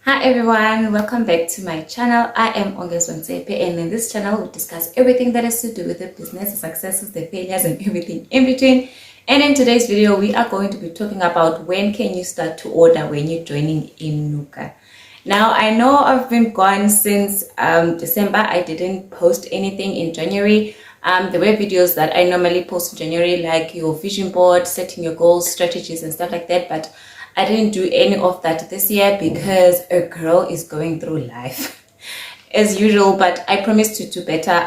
Hi everyone, welcome back to my channel. I am Ongezwa Ntsepe, and in this channel we discuss everything that has to do with the business, the successes, the failures, and everything in between. And in today's video, we are going to be talking about when can you start to order when you're joining INUKA. Now, I know I've been gone since December. I didn't post anything in January. There were videos that I normally post in January, like your vision board, setting your goals, strategies, and stuff like that, but I didn't do any of that this year because a girl is going through life as usual, but I promise to do better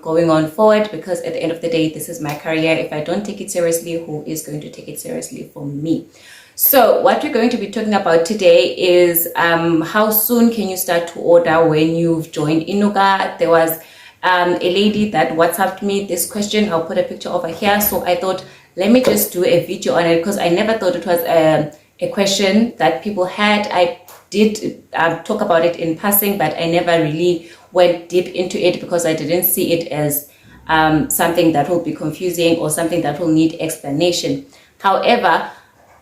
going on forward, because at the end of the day, this is my career. If I don't take it seriously, who is going to take it seriously for me? So what we're going to be talking about today is how soon can you start to order when you've joined INUKA. There was a lady that WhatsApped me this question. I'll put a picture over here. So I thought, let me just do a video on it, because I never thought it was a question that people had. I did talk about it in passing, but I never really went deep into it because I didn't see it as something that will be confusing or something that will need explanation. However,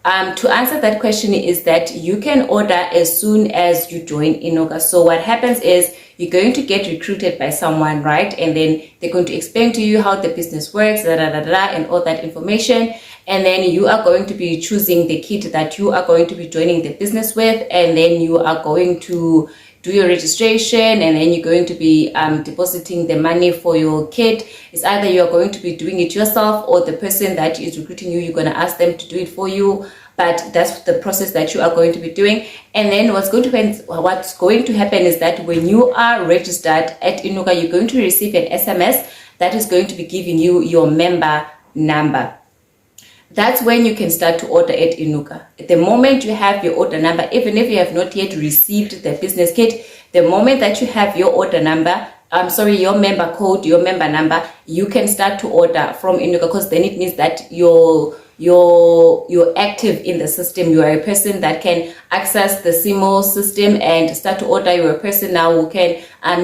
to answer that question is that you can order as soon as you join INUKA. So what happens is you're going to get recruited by someone, right? And then they're going to explain to you how the business works, and all that information. And then you are going to be choosing the kit that you are going to be joining the business with. And then you are going to do your registration, and then you're going to be depositing the money for your kit. It's either you are going to be doing it yourself, or the person that is recruiting you, you're going to ask them to do it for you. But that's the process that you are going to be doing. And then what's going to happen is that when you are registered at INUKA, you're going to receive an SMS that is going to be giving you your member number. That's when you can start to order at INUKA. At the moment you have your order number, even if you have not yet received the business kit, the moment that you have your order number, your member code, your member number, you can start to order from INUKA, because then it means that you're active in the system. You are a person that can access the SIMO system and start to order. You're a person now who can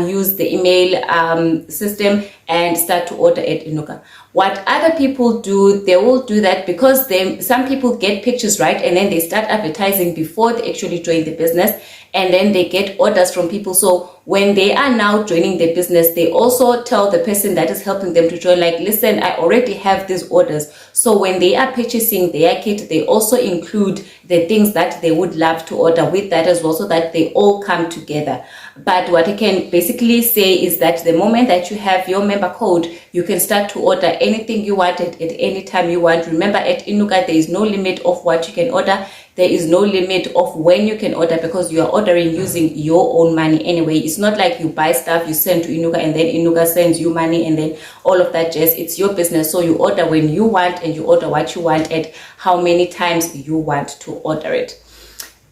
use the email system and start to order at INUKA. What other people do, they will do that because some people get pictures, right? And then they start advertising before they actually join the business, and then they get orders from people. So when they are now joining the business, they also tell the person that is helping them to join, like, listen, I already have these orders. So when they are purchasing their kit, they also include the things that they would love to order with that as well, so that they all come together. But what I can basically say is that the moment that you have your member code, you can start to order anything you want at any time you want. Remember, at INUKA, there is no limit of what you can order. There is no limit of when you can order, because you are ordering using your own money anyway. It's not like you buy stuff, you send to INUKA, and then INUKA sends you money, and then all of that jazz. It's your business. So you order when you want, and you order what you want at how many times you want to order it.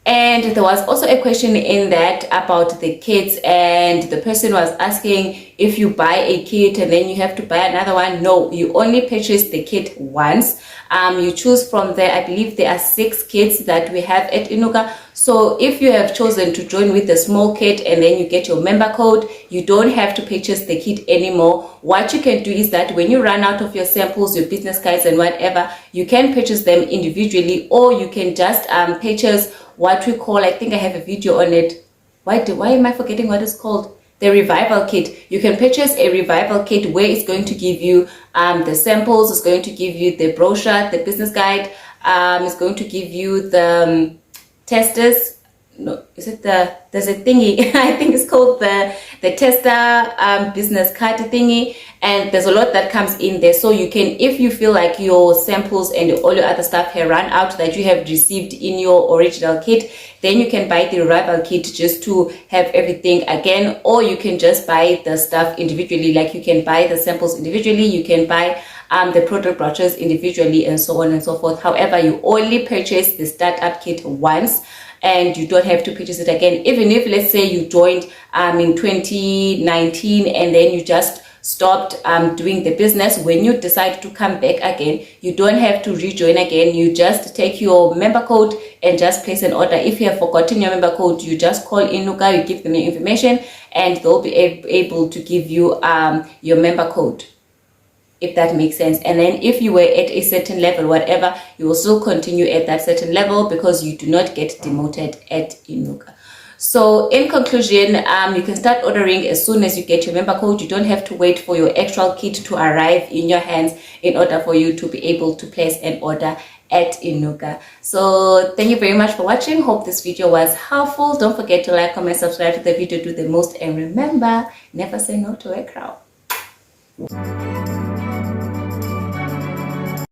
And there was also a question in that about the kits, and the person was asking if you buy a kit and then you have to buy another one. No, you only purchase the kit once. You choose from there. I believe there are 6 kits that we have at INUKA. So if you have chosen to join with the small kit and then you get your member code, you don't have to purchase the kit anymore. What you can do is that when you run out of your samples, your business cards and whatever, you can purchase them individually, or you can just purchase what we call, I think I have a video on it. Why am I forgetting what it's called? The revival kit. You can purchase a revival kit where it's going to give you the samples, it's going to give you the brochure, the business guide, it's going to give you the testers. No, is it there's a thingy, I think it's called the tester business card thingy, and there's a lot that comes in there. So you can, if you feel like your samples and all your other stuff have run out that you have received in your original kit, then you can buy the revival kit just to have everything again, or you can just buy the stuff individually. Like, you can buy the samples individually, you can buy the product brochures individually, and so on and so forth. However, you only purchase the startup kit once, and you don't have to purchase it again. Even if, let's say, you joined in 2019 and then you just stopped doing the business, when you decide to come back again, you don't have to rejoin again. You just take your member code and just place an order. If you have forgotten your member code, you just call INUKA, you give them your information, and they'll be able to give you your member code. if that makes sense. And then if you were at a certain level, whatever, you will still continue at that certain level because you do not get demoted at INUKA. So in conclusion, you can start ordering as soon as you get your member code. You don't have to wait for your actual kit to arrive in your hands in order for you to be able to place an order at INUKA. So thank you very much for watching. Hope this video was helpful. Don't forget to like, comment, subscribe to the video, do the most, and remember, never say no to a crowd.